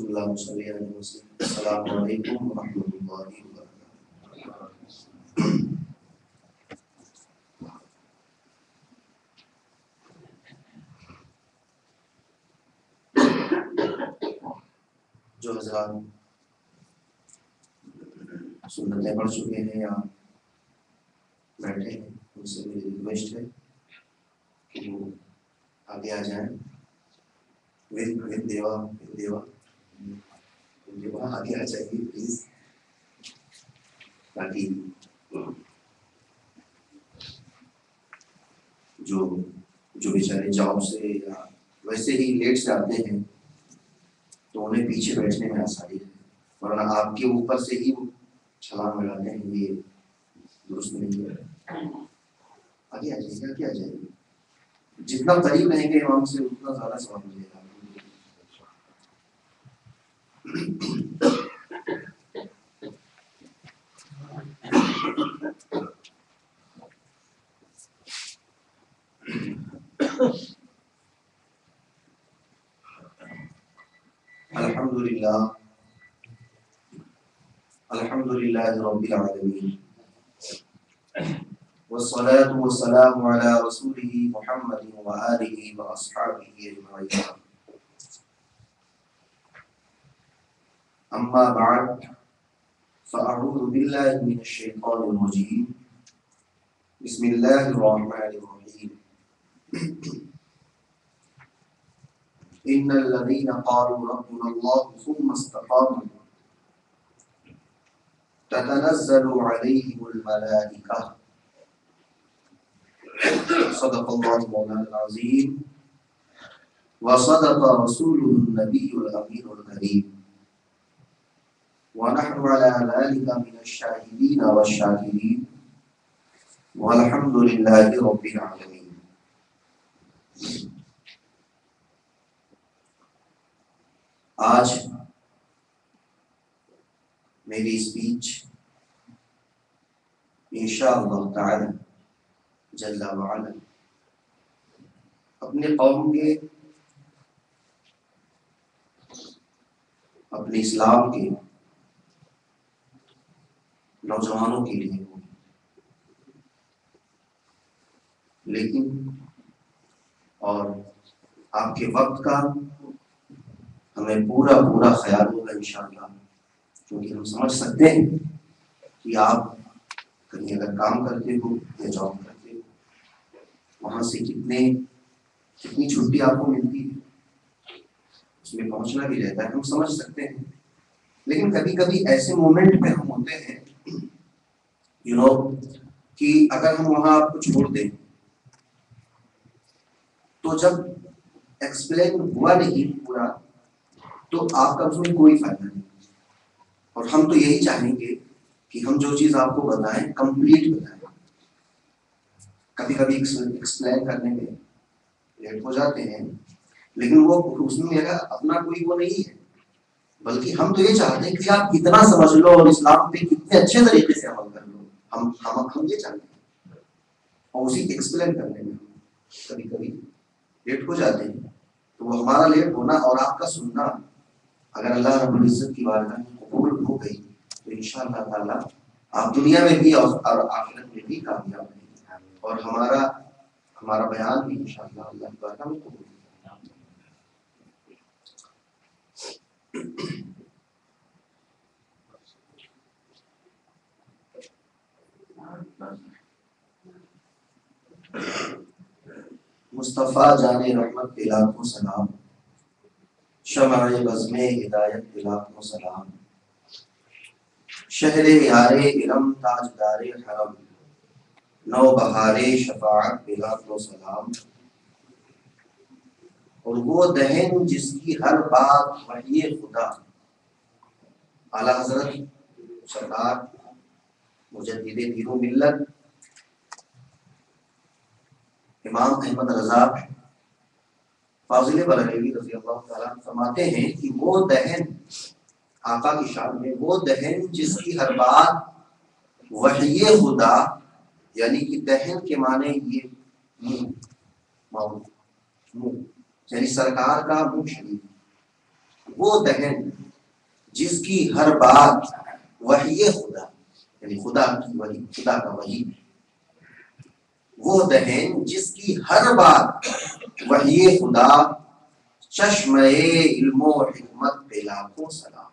اللہ صلی اللہ علیہ وسلم. السلام علیکم ورحمۃ اللہ وبرکاتہ. جو حضرات سنتیں پڑھ چکے ہیں یا بیٹھے ہیں ان سے میری ریکویسٹ ہے کہ وہ آگے آ جائیں. دیوا آگے آ جائیے پلیز، تاکہ جو بیچارے جاب سے یا ویسے ہی لیٹ سے آتے ہیں تو انہیں پیچھے بیٹھنے میں آسانی ہے، ورنہ آپ کے اوپر سے ہی وہ چھلانگ لگاتے ہیں، یہ درست نہیں ہے. آگے آ جائیے، آگے آ جائیے. جتنا قریب رہیں گے امام سے اتنا زیادہ ثواب ملے گا. الحمد للہ رب العالمین والصلاة والسلام على رسوله محمد وآله وأصحابه أجمعين. أما بعد فأعوذ بالله من الشيطان الرجيم. بسم الله الرحمن الرحيم. إن الذين قالوا ربنا الله ثم استقاموا تتنزل عليهم الملائكة. صدق الله مولانا العظيم وصدق رسوله النبي الأمين الكريم ونحن على ذلك من الشاهدين والشاكرين والحمد لله رب العالمين. آج میری اسپیچ انشاءاللہ تعالی جل وعلا اپنے قوم کے، اپنے اسلام کے نوجوانوں کے لیے ہوگی، لیکن اور آپ کے وقت کا ہمیں پورا خیال ہوگا انشاءاللہ، کیونکہ ہم سمجھ سکتے ہیں کہ آپ کہیں اگر کام کرتے ہو یا جاب کرتے ہو وہاں سے کتنی چھٹی آپ کو ملتی ہے، اس میں پہنچنا بھی رہتا ہے، ہم سمجھ سکتے ہیں. لیکن کبھی کبھی ایسے مومنٹ میں ہم ہوتے ہیں کہ اگر ہم وہاں آپ کو چھوڑ دیں تو جب ایکسپلین ہوا نہیں پورا تو آپ کا اس میں کوئی فائدہ نہیں. اور ہم تو یہی چاہیں گے کہ ہم جو چیز آپ کو بتائیں کمپلیٹ بتائیں. کبھی کبھی ایکسپلین کرنے میں لیٹ ہو جاتے ہیں، لیکن وہ اس میں میرا اپنا کوئی وہ نہیں ہے، بلکہ ہم تو یہ چاہتے ہیں کہ آپ کتنا سمجھ لو اور اسلام پہ کتنے اچھے طریقے سے عمل کر لو. ہم یہ چاہتے ہیں، اور اسی ایکسپلین کرنے میں کبھی کبھی لیٹ ہو جاتے ہیں. تو وہ ہمارا لیٹ ہونا اور آپ کا سننا اگر اللہ رب العزت کی بارگاہ میں قبول ہو گئی تو انشاءاللہ تعالی آپ دنیا میں بھی اور آخرت میں بھی کامیاب ہیں، اور ہمارا بیان بھی انشاءاللہ اللہ کی بارگاہ میں قبول ہوگا. مصطفیٰ جان رحمت پہ لاکھوں سلام، شمع بزم ہدایت پہ لاکھوں سلام، شہر یار علم تاجدار حرم، نو بہار شفاعت پہ لاکھوں سلام. اور وہ دہن جس کی ہر بات وحی خدا، اعلیٰ حضرت سرکار مجدد دین و ملت امام احمد رضا فاضل بریلوی رضی اللہ تعالیٰ فرماتے ہیں کہ وہ دہن، آقا کی شان میں وہ دہن جس کی ہر بات وحی خدا، یعنی کہ دہن کے معنی یہ منہ، یعنی سرکار کا منہ شریف، وہ دہن جس کی ہر بات وحی خدا، یعنی خدا کی وحی، خدا کا وحی، وہ دہن جس کی ہر بات وحی خدا، چشمہ علم و حکمت پہ لاکھوں سلام،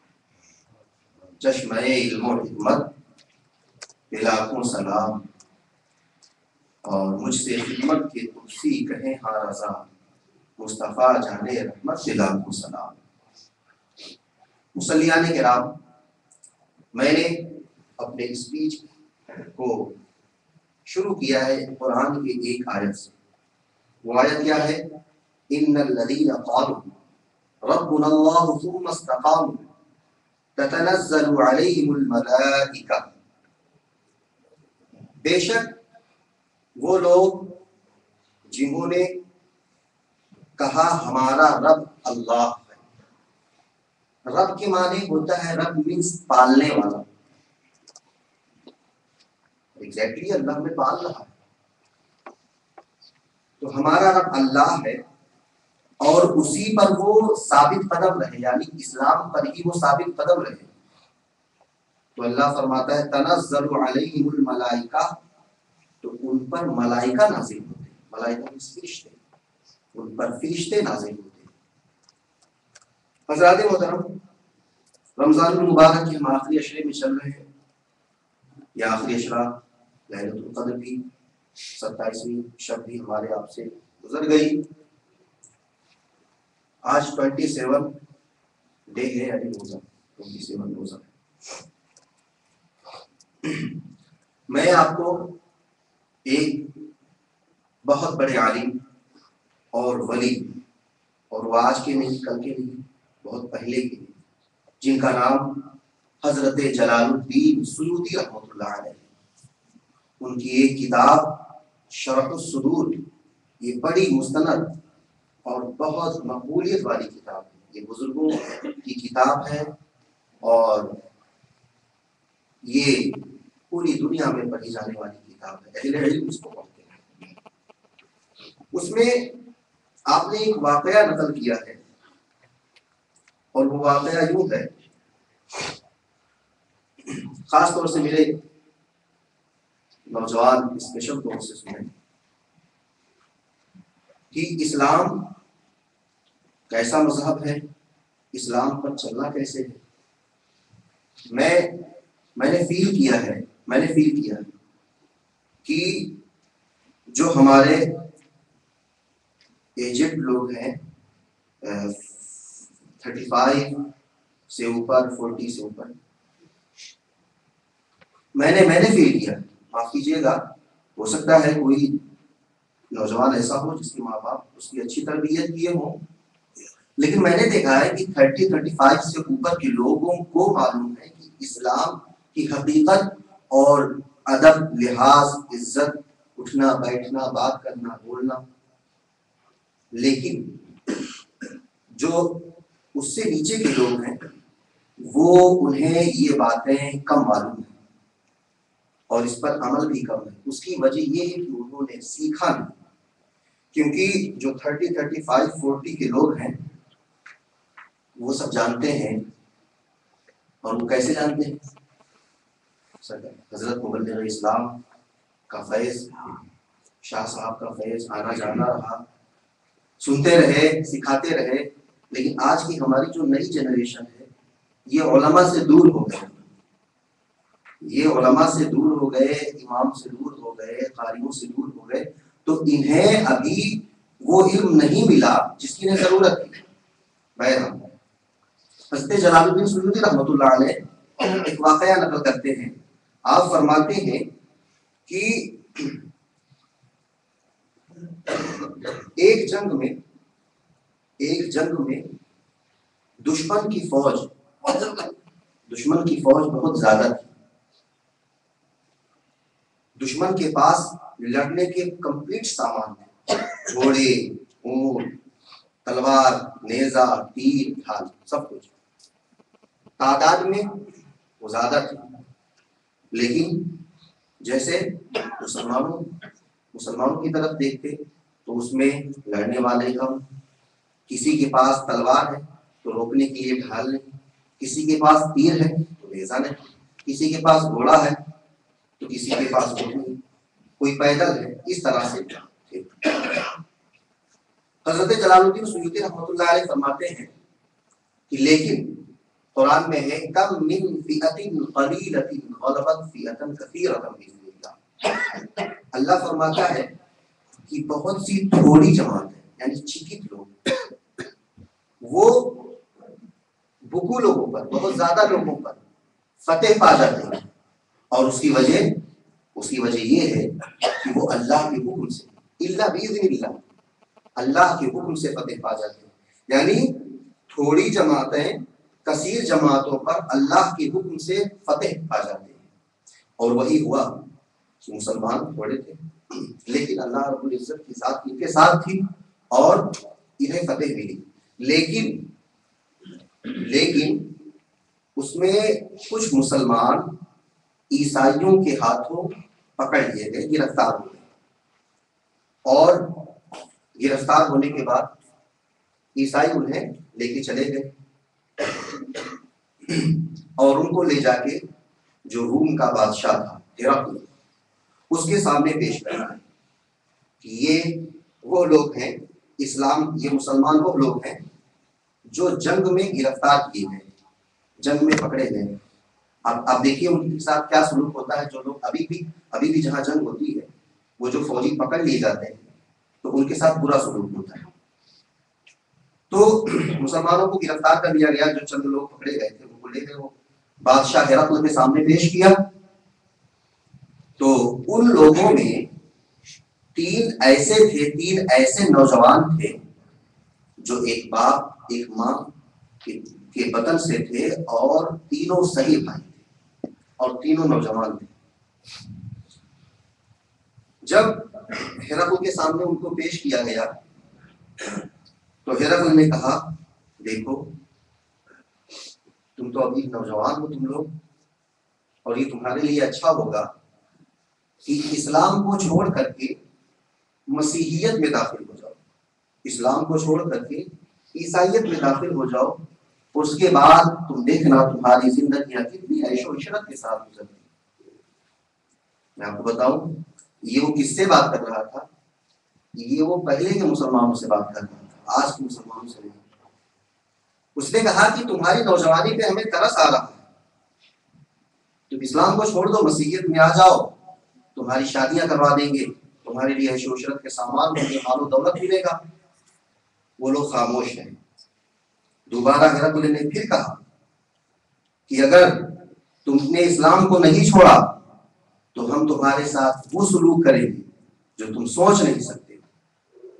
چشمہ علم و حکمت پہ لاکھوں سلام، اور مجھ سے خدمت کے تجسی کہیں ہاں رضا، مصطفیٰ جانے رحمت پہ لاکھوں سلام۔ مصلیان کرام، میں نے اپنے اسپیچ کو شروع کیا ہے قرآن کی ایک آیت سے۔ وہ آیت کیا ہے؟ ان الذین قالوا ربنا اللہ ثم استقاموا تتنزل علیہم الملائکہ، بے شک وہ لوگ جنہوں نے کہا ہمارا رب اللہ ہے۔ رب کے معنی ہوتا ہے، رب مینس پالنے والا، ایگزیکٹلی اللہ میں پال رہا ہے، تو ہمارا رب اللہ ہے اور اسی پر وہ ثابت قدم رہے، یعنی اسلام پر ہی وہ ثابت قدم رہے۔ تو اللہ فرماتا ہے تنزل علیہم الملائکہ، تو ان پر ملائکہ نازل ہوتے ہیں، ملائکہ فرشتے، ان پر فرشتے نازل ہوتے ہیں۔ حضرات محترم، رمضان المبارک کے ہم آخری عشرے میں چل رہے ہیں، یا آخری عشرہ ليلۃ القدر بھی 27ویں شب بھی ہمارے آپ سے گزر گئی۔ آج 27 ڈے ہے، یعنی روزہ 27 روزہ ہے۔ میں آپ کو ایک بہت بڑے عالم اور ولی، اور وہ آج کے نہیں، کل کے نہیں، بہت پہلے کے، جن کا نام حضرت جلال الدین سیوطی رحمۃ اللہ علیہ، ان کی ایک کتاب شرح الصدور، یہ بڑی مستند اور بہت مقبولیت والی کتاب ہے، یہ بزرگوں کی کتاب ہے اور یہ پوری دنیا میں پڑھی جانے والی کتاب ہے، اہل علم اس کو پڑھتے ہیں۔ اس میں آپ نے ایک واقعہ نقل کیا ہے، اور وہ واقعہ یوں ہے، خاص طور سے میرے نوجوان اسپیشل طور سے سنیں کہ اسلام کیسا مذہب ہے، اسلام پر چلنا کیسے ہے۔ میں نے فیل کیا ہے کہ جو ہمارے ایجڈ لوگ ہیں، 35 سے اوپر، 40 سے اوپر، میں نے فیل کیا، معاف کیجیے گا، ہو سکتا ہے کوئی نوجوان ایسا ہو جس کے ماں باپ اس کی اچھی تربیت کیے ہوں، لیکن میں نے دیکھا ہے کہ 30-35 سے اوپر کے لوگوں کو معلوم ہے کہ اسلام کی حقیقت اور ادب، لحاظ، عزت، اٹھنا بیٹھنا، بات کرنا بولنا، لیکن جو اس سے نیچے کے لوگ ہیں وہ انہیں یہ باتیں کم معلوم ہیں اور اس پر عمل بھی کم ہے۔ اس کی وجہ یہ ہے کہ انہوں نے سیکھا نہیں، کیونکہ جو 30-35-40 کے لوگ ہیں وہ سب جانتے ہیں، اور وہ کیسے جانتے ہیں؟ حضرت مبلغ اسلام کا فیض، شاہ صاحب کا فیض آنا جانا رہا، سنتے رہے، سکھاتے رہے، لیکن آج کی ہماری جو نئی جنریشن ہے یہ علماء سے دور ہو گئے، یہ علماء سے دور ہو گئے، امام سے دور ہو گئے، قاریوں سے دور ہو گئے، تو انہیں ابھی وہ علم نہیں ملا جس کی انہیں ضرورت تھی۔ بہرحال حضرت جلال الدین سیوطی رحمۃ اللہ علیہ ایک واقعہ نقل کرتے ہیں، آپ فرماتے ہیں کہ ایک جنگ میں دشمن کی فوج بہت زیادہ تھی، دشمن کے پاس لڑنے کے کمپلیٹ سامان تھے، گھوڑے، اونٹ، تلوار، نیزہ، تیر، ڈھال، سب کچھ تعداد میں وہ زیادہ تھی، لیکن جیسے مسلمانوں کی طرف دیکھتے تو اس میں لڑنے والے کم، کسی کے پاس تلوار ہے تو روکنے کے لیے ڈھال نہیں، کسی کے پاس تیر ہے تو نیزہ نہیں، کسی کے پاس گھوڑا ہے تو کسی کے پاس اونٹ نہیں، کوئی پیدل ہے، اس طرح سے تھے۔ حضرت جلال الدین سیوطی رحمۃ اللہ علیہ فرماتے ہیں کہ لیکن قرآن میں ہے کم من فئۃ قلیلۃ غلبت فئۃ کثیرۃ باذن اللہ، اللہ فرماتا ہے کہ بہت سی تھوڑی جماعت ہے، یعنی چکت لوگ، وہ بکو لوگوں پر، بہت زیادہ لوگوں پر فتح پا جاتے ہیں، اور اس کی وجہ یہ ہے کہ وہ اللہ کے حکم سے، الا باذن اللہ، اللہ کے حکم سے فتح پا جاتے ہیں، یعنی تھوڑی جماعتیں کثیر جماعتوں پر اللہ کے حکم سے فتح پا جاتے ہیں، اور وہی ہوا کہ مسلمان تھوڑے تھے لیکن اللہ رب العزت کی ذات ان کے ساتھ تھی اور انہیں فتح ملی، لیکن اس میں کچھ مسلمان عیسائیوں کے ہاتھوں پکڑ لیے گئے، گرفتار ہوئے، اور گرفتار ہونے کے بعد عیسائی انہیں لے کے چلے گئے اور ان کو لے جا کے جو روم کا بادشاہ تھا ہرقل، اس کے سامنے پیش کرنا ہے کہ یہ وہ لوگ ہیں، یہ مسلمان وہ لوگ ہیں جو جنگ میں گرفتار کیے گئے، جنگ میں پکڑے گئے۔ اب آپ دیکھیے ان کے ساتھ کیا سلوک ہوتا ہے، جو لوگ ابھی بھی جہاں جنگ ہوتی ہے وہ جو فوجی پکڑ لیے جاتے ہیں تو ان کے ساتھ برا سلوک ہوتا ہے۔ تو مسلمانوں کو گرفتار کر لیا گیا، جو چند لوگ پکڑے گئے تھے ان کو لے گئے، وہ بادشاہ ہرقل کے سامنے پیش کیا، تو ان لوگوں میں تین ایسے نوجوان تھے جو ایک باپ ایک ماں کے بطن سے تھے، اور تینوں صحیح بھائی تھے اور تینوں نوجوان تھے۔ جب ہرقل کے سامنے ان کو پیش کیا گیا تو ہرقل نے کہا دیکھو تم تو ابھی نوجوان ہو تم لوگ، اور یہ تمہارے لیے اچھا ہوگا کہ اسلام کو چھوڑ کر کے مسیحیت میں داخل ہو جاؤ، اسلام کو چھوڑ کر کے عیسائیت میں داخل ہو جاؤ، اس کے بعد تم دیکھنا تمہاری زندگیاں کتنی عیش و عشرت کے ساتھ گزرتی۔ میں آپ کو بتاؤں یہ وہ کس سے بات کر رہا تھا، یہ وہ پہلے کے مسلمانوں سے بات کر رہا تھا، آج کے مسلمانوں سے نہیں۔ اس نے کہا کہ تمہاری نوجوانی پہ ہمیں ترس آ رہا ہے، تم اسلام کو چھوڑ دو، مسیحیت میں آ جاؤ، تمہاری شادیاں کروا دیں گے، تمہارے لیے عیش و عشرت کے سامان ہوں گے، مال و دولت ملے گا۔ وہ لوگ خاموش ہیں۔ دوبارہ ہرقل نے پھر کہا کہ اگر تم نے اسلام کو نہیں چھوڑا تو ہم تمہارے ساتھ وہ سلوک کریں گے جو تم سوچ نہیں سکتے،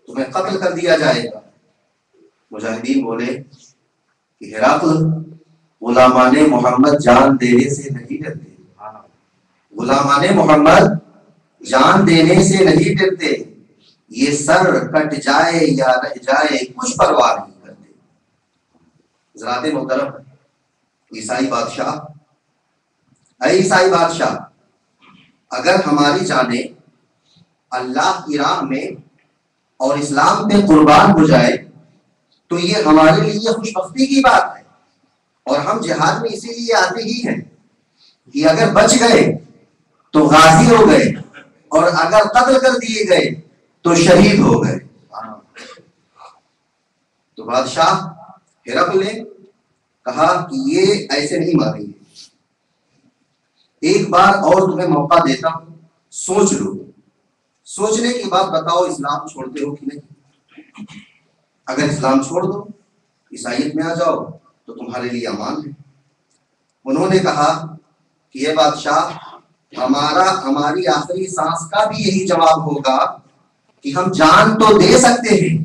تمہیں قتل کر دیا جائے گا۔ مجاہدین بولے کہ ہرقل غلامان محمد جان دینے سے نہیں ڈرتے، غلامان محمد جان دینے سے نہیں ڈرتے، یہ سر کٹ جائے یا رہ جائے کچھ پرواہ نہیں کرتے۔ حضرات محترم، عیسائی بادشاہ، اے عیسائی بادشاہ، اگر ہماری جانیں اللہ کی راہ میں اور اسلام پہ قربان ہو جائے تو یہ ہمارے لیے خوش بختی کی بات ہے، اور ہم جہاد میں اسی لیے آتے ہی ہیں کہ اگر بچ گئے تو غازی ہو گئے، اور اگر قتل کر دیے گئے تو شہید ہو گئے۔ تو بادشاہ ہرقل نے کہا کہ یہ ایسے نہیں مانیں گے، ایک بار اور تمہیں موقع دیتا ہوں، سوچ لو، سوچنے کے بعد بتاؤ اسلام چھوڑتے ہو کہ نہیں۔ اگر اسلام چھوڑ دو، عیسائیت میں آ جاؤ تو تمہارے لیے امان ہے۔ انہوں نے کہا کہ یہ بادشاہ، ہماری آخری سانس کا بھی یہی جواب ہوگا کہ ہم جان تو دے سکتے ہیں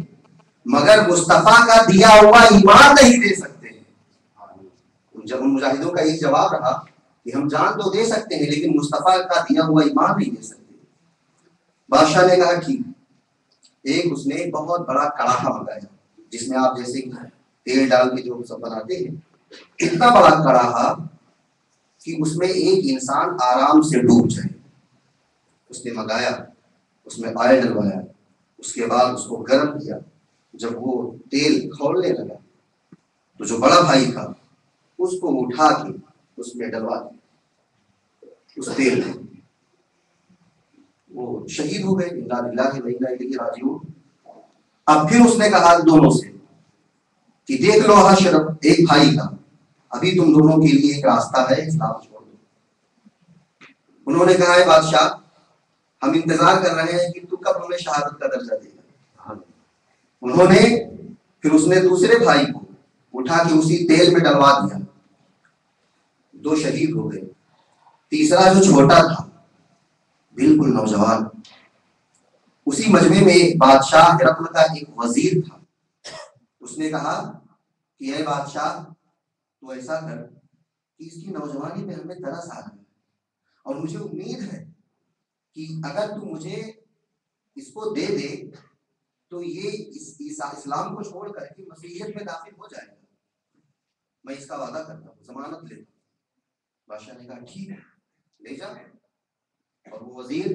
مگر مصطفیٰ کا دیا ہوا ایمان نہیں دے سکتے۔ جب ان مجاہدوں کا یہی جواب رہا کہ ہم جان تو دے سکتے ہیں لیکن مصطفیٰ کا دیا ہوا ایمان نہیں دے سکتے۔ بادشاہ نے کہا ٹھیک، ایک اس نے بہت بڑا کڑاہا منگایا جس میں آپ جیسے تیل ڈال کے جو سب بناتے ہیں، اتنا بڑا کڑاہا کہ اس میں ایک انسان آرام سے ڈوب جائے۔ اس نے منگایا، اس میں آئل ڈلوایا، اس کے بعد اس کو گرم کیا، جب وہ تیل کھولنے لگا تو جو بڑا بھائی تھا اس کو اٹھا کے اس میں ڈلوا دیا اس تیل میں، وہ شہید ہو گئے، انا للہ و انا الیہ راجعون۔ اب پھر اس نے کہا دونوں سے کہ دیکھ لو شرف ایک بھائی کا، ابھی تم دونوں کے لیے ایک راستہ ہے، اسلام چھوڑ دو۔ انہوں نے کہا ہے بادشاہ ہم انتظار کر رہے ہیں کہ تو کب ہمیں شہادت کا درجہ دے گا۔ انہوں نے پھر اس نے دوسرے بھائی کو اٹھا کے اسی تیل میں ڈلوا دیا، دو شہید ہو گئے۔ تیسرا جو چھوٹا تھا بالکل نوجوان، اسی مجمع میں بادشاہ ہرقل کا ایک وزیر تھا، اس نے کہا کہ اے بادشاہ تو ایسا کر کہ اس کی نوجوانی میں ہمیں ترس آ رہا ہے، اور مجھے امید ہے کہ اگر تو مجھے اس کو دے دے تو یہ اسلام کو چھوڑ کر کے مسیحیت میں داخل ہو جائے گا، میں اس کا وعدہ کرتا ہوں، ضمانت لیتا ہوں۔ بادشاہ نے کہا ٹھیک ہے لے جا، اور وہ وزیر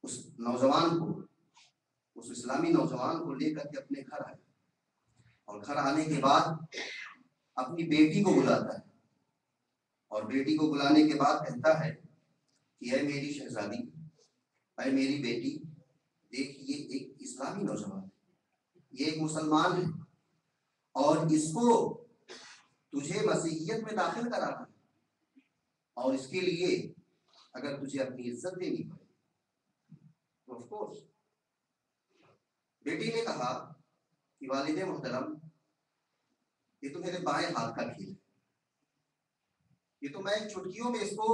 اس نوجوان کو، اس اسلامی نوجوان کو لے کر کے اپنے گھر آیا، اور گھر آنے کے بعد اپنی بیٹی کو بلاتا ہے، اور بیٹی کو بلانے کے بعد کہتا ہے کہ اے میری شہزادی، اے میری بیٹی، دیکھ یہ ایک اسلامی نوجوان ہے، یہ ایک مسلمان ہے، اور اس کو تجھے مسیحیت میں داخل کرانا ہے، اور اس کے لیے اگر تجھے اپنی عزت دینی پڑے تو آف کورس۔ بیٹی نے کہا کہ والد محترم یہ تو میرے بائیں ہاتھ کا کھیل ہے، یہ تو میں چٹکیوں میں اس کو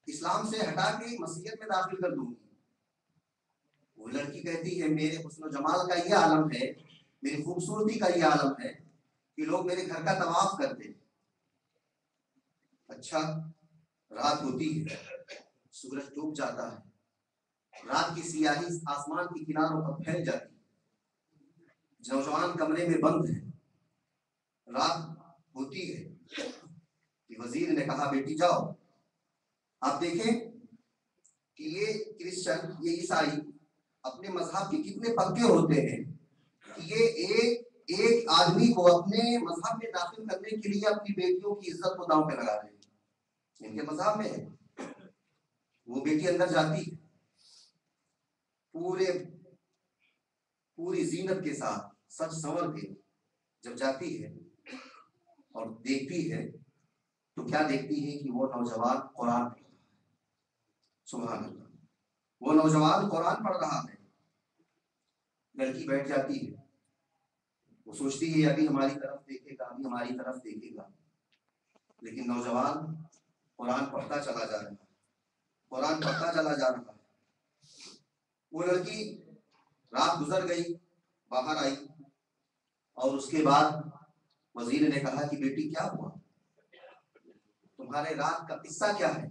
اسلام سے ہٹا کے مسیحیت میں داخل کر دوں گی۔ وہ لڑکی کہتی ہے میرے حسن و جمال کا یہ عالم ہے، میری خوبصورتی کا یہ عالم ہے کہ لوگ میرے گھر کا طواف کرتے ہیں۔ اچھا رات ہوتی ہے، سورج ڈوب جاتا ہے، رات کی سیاہی آسمان کی کناروں پر پھیل جاتی ہے، نوجوان کمرے میں بند ہے، رات ہوتی ہے کہ وزیر نے کہا بیٹی جاؤ، آپ دیکھیں کہ یہ کرسچن، یہ عیسائی اپنے مذہب کے کتنے پکے ہوتے ہیں کہ یہ ایک آدمی کو اپنے مذہب میں داخل کرنے کے لیے اپنی بیٹیوں کی عزت کو داؤں پہ لگا رہے ہیں۔ ان کے مذہب میں ہے، وہ بیٹی اندر جاتی ہے پوری زینت کے ساتھ، سج سنور کے جب جاتی ہے اور دیکھتی ہے تو کیا دیکھتی ہے کہ وہ نوجوان قرآن پڑھ رہا ہے۔ سبحان اللہ، وہ نوجوان قرآن پڑھ رہا ہے۔ لڑکی بیٹھ جاتی ہے، وہ سوچتی ہے ابھی ہماری طرف دیکھے گا، ابھی ہماری طرف دیکھے گا، لیکن نوجوان قرآن پڑھتا چلا جا رہا ہے، قرآن پڑھتا چلا جا رہا ہے۔ وہ لڑکی رات گزر گئی، باہر آئی، اور اس کے بعد وزیر نے کہا کہ بیٹی کیا ہوا، تمہارے رات کا قصہ کیا ہے؟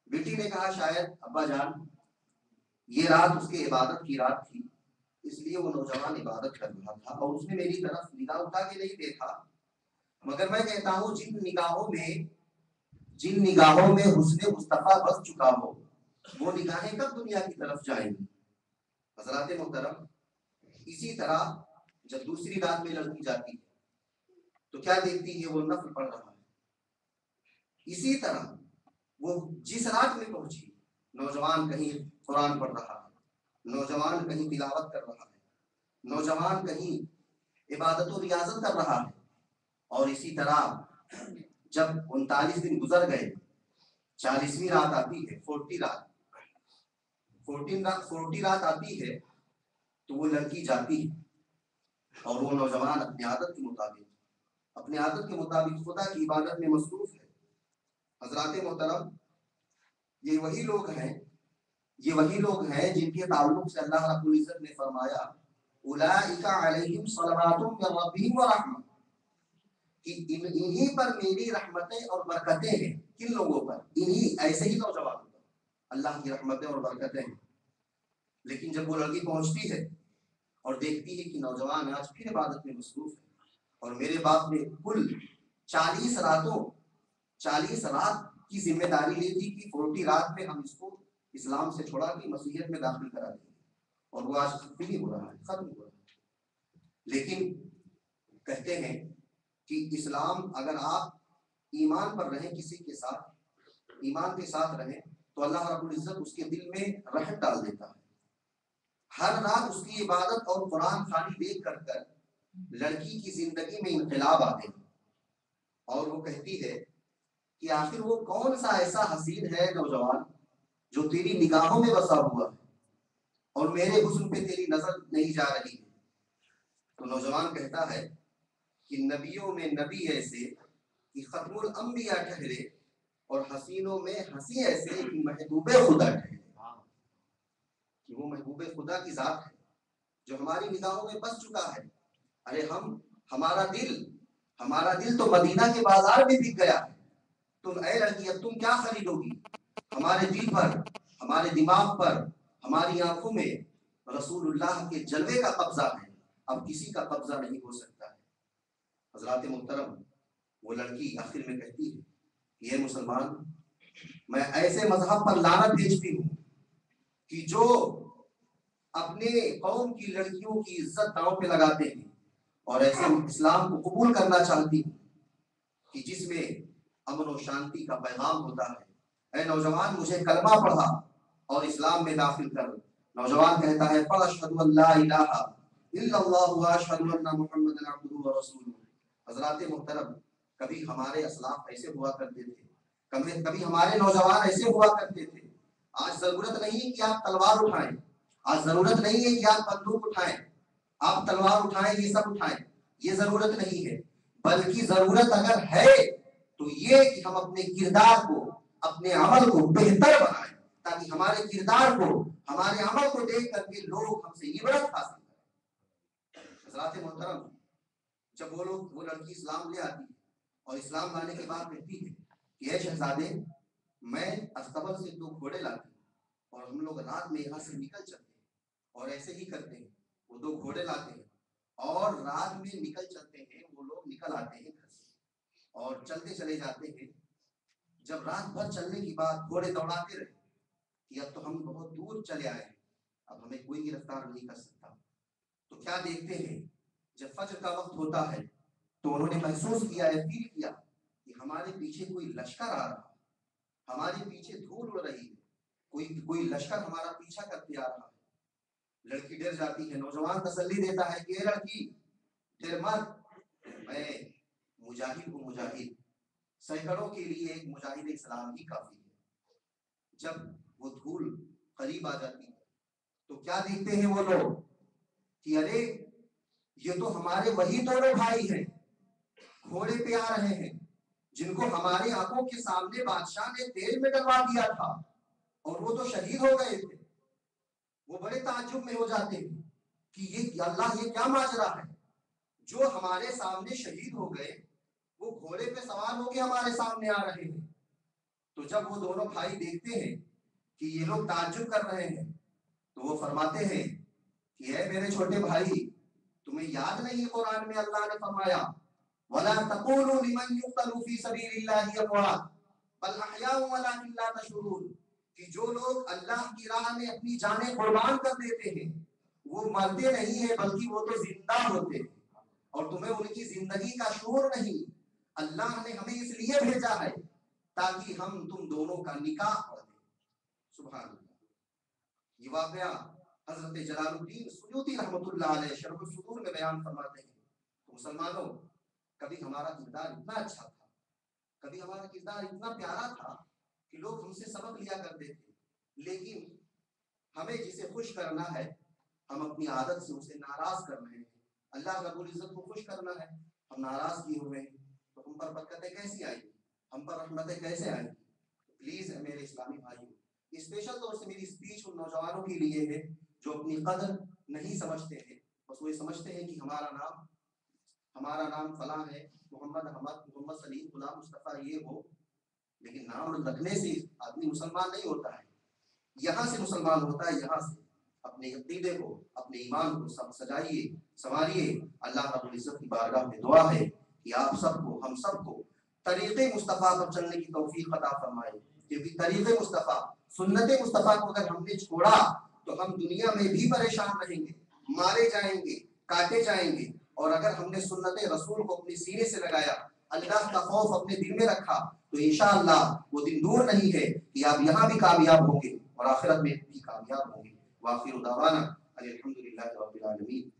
بیٹی نے کہا شاید ابا جان یہ رات اس کی عبادت کی رات تھی، اس لیے وہ نوجوان عبادت کر رہا تھا اور اس نے میری طرف نگاہ اٹھا کے نہیں دیکھا، مگر میں کہتا ہوں جن نگاہوں میں حسن مصطفیٰ بس چکا ہو وہ نگاہیں کب دنیا کی طرف جائیں گی۔ حضرات محترم، اسی طرح جب دوسری رات میں لڑکی جاتی ہے تو کیا دیکھتی ہے، وہ نفل پڑھ رہا ہے۔ اسی طرح وہ جس رات میں پہنچی، نوجوان کہیں قرآن پڑھ رہا ہے، نوجوان کہیں تلاوت کر رہا ہے، نوجوان کہیں عبادت و ریاضت کر رہا ہے، اور اسی طرح جب 39 دن گزر گئے، 40ویں رات آتی ہے، 40 رات آتی ہے تو وہ لڑکی جاتی ہے اور وہ نوجوان اپنی عادت کے مطابق خدا کی عبادت میں مصروف ہے۔ حضرات محترم، یہ وہی لوگ ہیں جن کے تعلق سے اللہ رب العزت نے فرمایا اولئک علیہم صلوات من ربہم ورحمہ، کہ انہی پر میری رحمتیں اور برکتیں ہیں۔ کن لوگوں پر؟ انہی ایسے ہی نوجوانوں پر اللہ کی رحمتیں اور برکتیں ہیں۔ لیکن جب وہ لڑکی پہنچتی ہے اور دیکھتی ہے کہ نوجوان آج پھر عبادت میں مصروف ہے، اور میرے باپ نے کل 40 رات کی ذمہ داری لی تھی کہ 40 رات میں ہم اس کو اسلام سے چھوڑا کے مسیحیت میں داخل کرا دیں گے، اور وہ آج ختم ہو رہا ہے۔ لیکن کہتے ہیں کہ اسلام اگر آپ ایمان پر رہیں کسی کے ساتھ، ایمان کے ساتھ رہیں تو اللہ رب العزت اس کے دل میں رحمت ڈال دیتا ہے. ہر رات اس کی عبادت اور قرآن خوانی دیکھ کر لڑکی کی زندگی میں انقلاب آتے ہیں اور وہ کہتی ہے کہ آخر وہ کون سا ایسا حسین ہے نوجوان جو تیری نگاہوں میں بسا ہوا ہے اور میرے حسن پہ تیری نظر نہیں جا رہی ہے. تو نوجوان کہتا ہے کہ نبیوں میں نبی ایسے کہ ختم الانبیاء ٹھہرے اور حسینوں میں حسین ایسے کہ محبوب خدا ٹھہرے، کہ وہ محبوب خدا کی ذات ہے جو ہماری نگاہوں میں بس چکا ہے. ارے ہمارا دل تو مدینہ کے بازار میں بک گیا ہے. تم اے لڑکی اب تم کیا خریدو گی؟ ہمارے دل پر، ہمارے دماغ پر، ہماری آنکھوں میں رسول اللہ کے جلوے کا قبضہ ہے، اب کسی کا قبضہ نہیں ہو سکتا ہے. حضرات محترم، وہ لڑکی آخر میں کہتی ہے کہ یہ مسلمان، میں ایسے مذہب پر لعنت بھیجتی ہوں کہ جو اپنے قوم کی لڑکیوں کی عزت داؤں پہ لگاتے ہیں، اور ایسے اسلام کو قبول کرنا چاہتی ہوں کہ جس میں امن و شانتی کا پیغام ہوتا ہے. اے نوجوان، مجھے کلمہ پڑھا اور اسلام میں داخل کر. نوجوان کہتا ہے پڑھ اشہد ان لا الہ الا اللہ واشہد ان محمد عبدہ ورسولہ. حضرات محترم، کبھی ہمارے اسلاف ایسے ہوا کرتے تھے، کبھی ہمارے نوجوان ایسے ہوا کرتے تھے. آج ضرورت نہیں کہ آپ تلوار اٹھائیں، آج ضرورت نہیں ہے کہ آپ بندوق اٹھائیں، آپ تلوار اٹھائیں، یہ سب اٹھائیں، یہ ضرورت نہیں ہے. بلکہ ضرورت اگر ہے تو یہ کہ ہم اپنے کردار کو، اپنے عمل کو بہتر بنائیں، تاکہ ہمارے کردار کو، ہمارے عمل کو دیکھ کر کے لوگ ہم سے عبرت حاصل کریں. حضرات محترم، جب وہ لڑکی اسلام لے آتی ہے اور اسلام لانے کے بعد کہتی ہے کہ اے شہزادے، میں استبل سے 2 گھوڑے لاتی ہوں اور ہم لوگ رات میں یہاں سے نکل چلتے ہیں، اور ایسے ہی کرتے ہیں. وہ 2 گھوڑے لاتے ہیں اور رات میں نکل چلتے ہیں. وہ لوگ نکل آتے ہیں گھر سے اور چلتے چلے جاتے ہیں. جب رات بھر چلنے کے بعد گھوڑے دوڑاتے رہے کہ اب تو ہم بہت دور چلے آئے ہیں، اب ہمیں کوئی گرفتار نہیں کر سکتا. تو کیا دیکھتے ہیں، جب فجر کا وقت ہوتا ہے تو انہوں نے محسوس کیا ہے، فیل کیا کہ ہمارے پیچھے کوئی لشکر آ رہا ہے، ہمارے پیچھے دھول اڑ رہی ہے، کوئی لشکر ہمارا پیچھا کرتے آ رہا ہے. لڑکی ڈر جاتی ہے. نوجوان تسلی دیتا ہے کہ اے لڑکی ڈر مت، میں مجاہد ہوں، مجاہد. سینکڑوں کے لیے ایک مجاہد اسلام ہی کافی ہے. جب وہ دھول قریب آ جاتی ہے تو کیا دیکھتے ہیں وہ لوگ کہ ارے یہ تو ہمارے وہی دونوں بھائی ہیں، گھوڑے پہ آ رہے ہیں، جن کو ہماری آنکھوں کے سامنے بادشاہ نے تیل میں ڈلوا دیا تھا اور وہ تو شہید ہو گئے تھے. وہ بڑے تعجب میں ہو جاتے ہیں کہ یہ اللہ، یہ کیا ماجرا ہے؟ جو ہمارے سامنے شہید ہو گئے وہ گھوڑے پہ سوار ہو کے ہمارے سامنے آ رہے ہیں. تو جب وہ دونوں بھائی دیکھتے ہیں کہ یہ لوگ تعجب کر رہے ہیں تو وہ فرماتے ہیں کہ اے میرے چھوٹے بھائی، تمہیں یاد نہیں قرآن میں اللہ نے فرمایا وَلَا تَقُولُوا لِمَنْ يُقْتَلُ فِي سَبِيلِ اللَّهِ أَمْوَاتٌ بَلْ أَحْيَاءٌ وَلَٰكِن لَّا تَشْعُرُونَ، کہ جو لوگ اللہ کی راہ میں اپنی جانیں قربان کر دیتے ہیں وہ مرتے نہیں ہیں بلکہ وہ تو زندہ ہوتے ہیں، اور تمہیں ان کی زندگی کا شعور نہیں. اللہ نے ہمیں اس لیے بھیجا ہے تاکہ ہم تم دونوں کا نکاح پڑھ دیں. سبحان اللہ. یہ واقعہ حضرت جلال الدین سیوطی رحمۃ اللہ علیہ شرح الصدور میں بیان فرماتے ہیں. تو مسلمانوں، کبھی ہمارا کردار اتنا اچھا تھا، کبھی ہمارا کردار اتنا پیارا تھا کہ لوگ ہم سے سبق لیا کرتے تھے، لیکن ہمیں جسے خوش کرنا ہے ہم اپنی عادت سے اسے ناراض کر رہے ہیں. اللہ رب العزت کو خوش کرنا ہے، ہم ناراض کیے ہوئے ہیں، تو ہم پر برکتیں کیسی آئیں گی، ہم پر رحمتیں کیسے آئیں گی؟ پلیز میرے اسلامی بھائیوں، اسپیشل طور سے میری اسپیچ ان نوجوانوں کے لیے ہے جو اپنی قدر نہیں سمجھتے ہیں. بس وہ یہ سمجھتے ہیں کہ ہمارا نام فلاں ہے، محمد احمد، محمد سلیم، غلام مصطفیٰ، یہ ہو. لیکن نام رکھنے سے آدمی مسلمان نہیں ہوتا ہے. یہاں سے مسلمان ہوتا ہے، یہاں سے اپنے عقیدے کو، اپنے ایمان کو سب سجائیے، سنواریے. اللہ رب العزت کی بارگاہ میں دعا ہے کہ آپ سب کو، ہم سب کو طریق مصطفیٰ پر چلنے کی توفیق عطا فرمائے. کیونکہ طریق مصطفیٰ، سنت مصطفیٰ کو اگر ہم نے چھوڑا تو ہم دنیا میں بھی پریشان رہیں گے، مارے جائیں گے، کاٹے جائیں گے. اور اگر ہم نے سنت رسول کو اپنے سینے سے لگایا، اللہ کا خوف اپنے دل میں رکھا، تو انشاءاللہ وہ دن دور نہیں ہے کہ آپ یہاں بھی کامیاب ہوں گے اور آخرت میں بھی کامیاب ہوں گے۔ وآخر دعوانا الحمدللہ رب العالمین۔